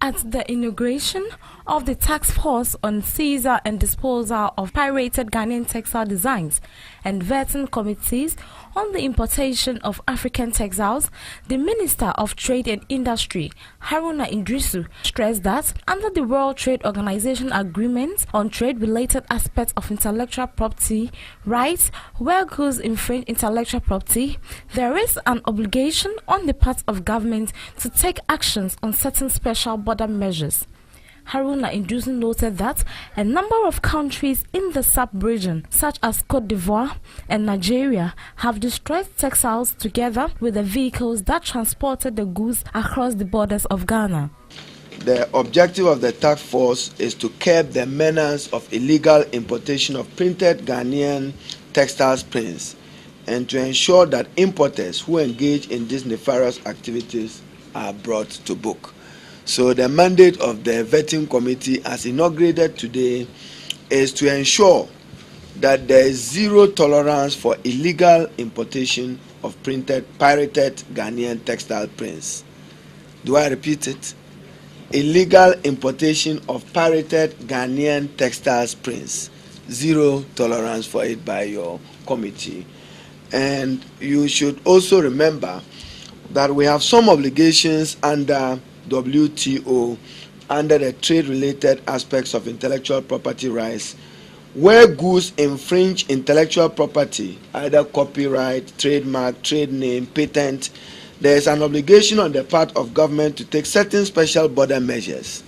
At the inauguration of the task force on seizure and disposal of pirated Ghanaian textile designs and vetting committees on the importation of African textiles, the Minister of Trade and Industry, Haruna Iddrisu, stressed that under the World Trade Organization Agreement on trade-related aspects of intellectual property rights where goods infringe intellectual property, there is an obligation on the part of government to take actions on certain special border measures. Haruna Iddrisu noted that a number of countries in the sub-region, such as Cote d'Ivoire and Nigeria, have destroyed textiles together with the vehicles that transported the goods across the borders of Ghana. The objective of the task force is to curb the menace of illegal importation of printed Ghanaian textiles prints and to ensure that importers who engage in these nefarious activities are brought to book. So the mandate of the vetting committee, as inaugurated today, is to ensure that there is zero tolerance for illegal importation of pirated Ghanaian textile prints. Do I repeat it? Illegal importation of pirated Ghanaian textiles prints. Zero tolerance for it by your committee. And you should also remember that we have some obligations under WTO under the trade-related aspects of intellectual property rights, where goods infringe intellectual property, either copyright, trademark, trade name, patent. There is an obligation on the part of government to take certain special border measures.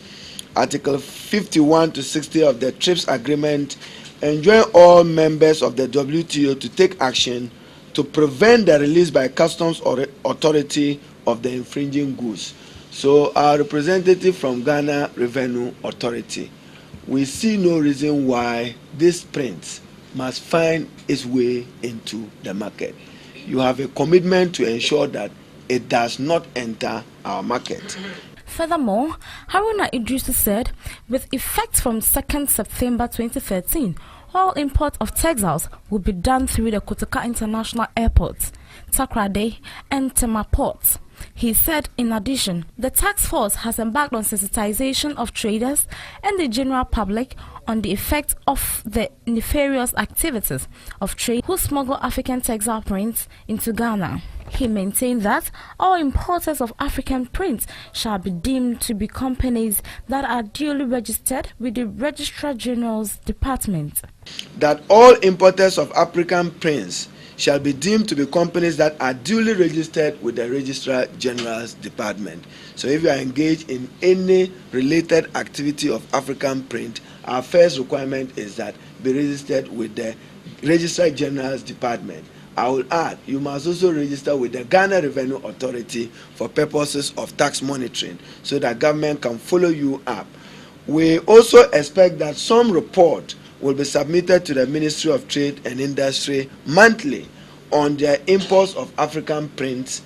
Article 51 to 60 of the TRIPS agreement enjoin all members of the WTO to take action to prevent the release by customs or authority of the infringing goods. So our representative from Ghana Revenue Authority, we see no reason why this print must find its way into the market. You have a commitment to ensure that it does not enter our market. Furthermore, Haruna Iddrisu said, with effect from 2nd September 2013, all import of textiles will be done through the Cote International Airport, Takoradi, and Tema ports. He said, in addition, the task force has embarked on sensitization of traders and the general public on the effect of the nefarious activities of trade who smuggle African textile prints into Ghana. He maintained that all importers of African prints shall be deemed to be companies that are duly registered with the Registrar General's Department. That all importers of African prints shall be deemed to be companies that are duly registered with the Registrar General's Department. So if you are engaged in any related activity of African print, our first requirement is that be registered with the Registrar General's Department. I will add, you must also register with the Ghana Revenue Authority for purposes of tax monitoring so that government can follow you up. We also expect that some report will be submitted to the Ministry of Trade and Industry monthly on their imports of African prints.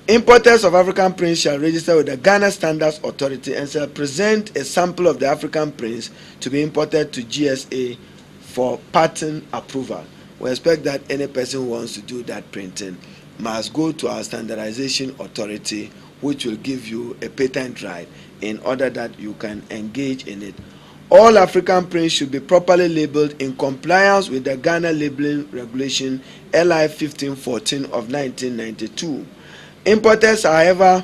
Importers of African prints shall register with the Ghana Standards Authority and shall present a sample of the African prints to be imported to GSA for patent approval. We expect that any person who wants to do that printing must go to our standardization authority, which will give you a patent right in order that you can engage in it. All African prints should be properly labeled in compliance with the Ghana Labeling Regulation LI 1514 of 1992. Importers, however,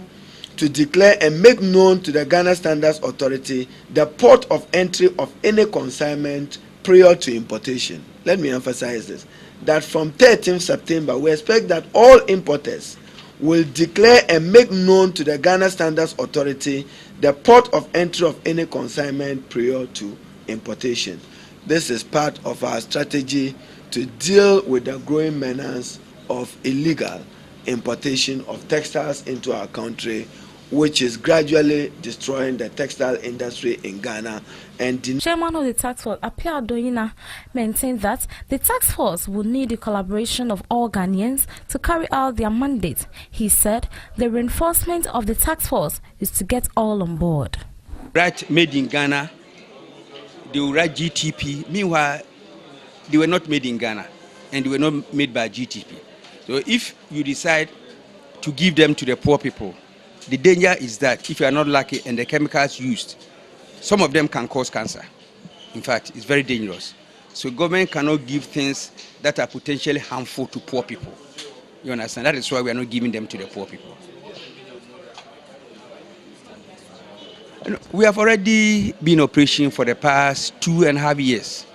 to declare and make known to the Ghana Standards Authority the port of entry of any consignment prior to importation. Let me emphasize this, that from 13th September, we expect that all importers will declare and make known to the Ghana Standards Authority the port of entry of any consignment prior to importation. This is part of our strategy to deal with the growing menace of illegal importation of textiles into our country, which is gradually destroying the textile industry in Ghana. And the chairman of the task force, Apia Doyina, maintained that the task force will need the collaboration of all Ghanaians to carry out their mandate. He said the reinforcement of the task force is to get all on board. Right, made in Ghana, they will write GTP. Meanwhile, they were not made in Ghana and they were not made by GTP. So if you decide to give them to the poor people, The danger is that if you are not lucky and the chemicals used, some of them can cause cancer. In fact, it's very dangerous. So government cannot give things that are potentially harmful to poor people. You understand? That is why we are not giving them to the poor people. We have already been in operation for the past 2.5 years.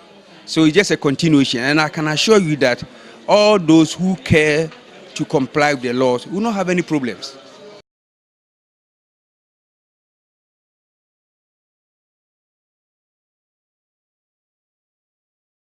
So it's just a continuation. And I can assure you that all those who care to comply with the laws will not have any problems.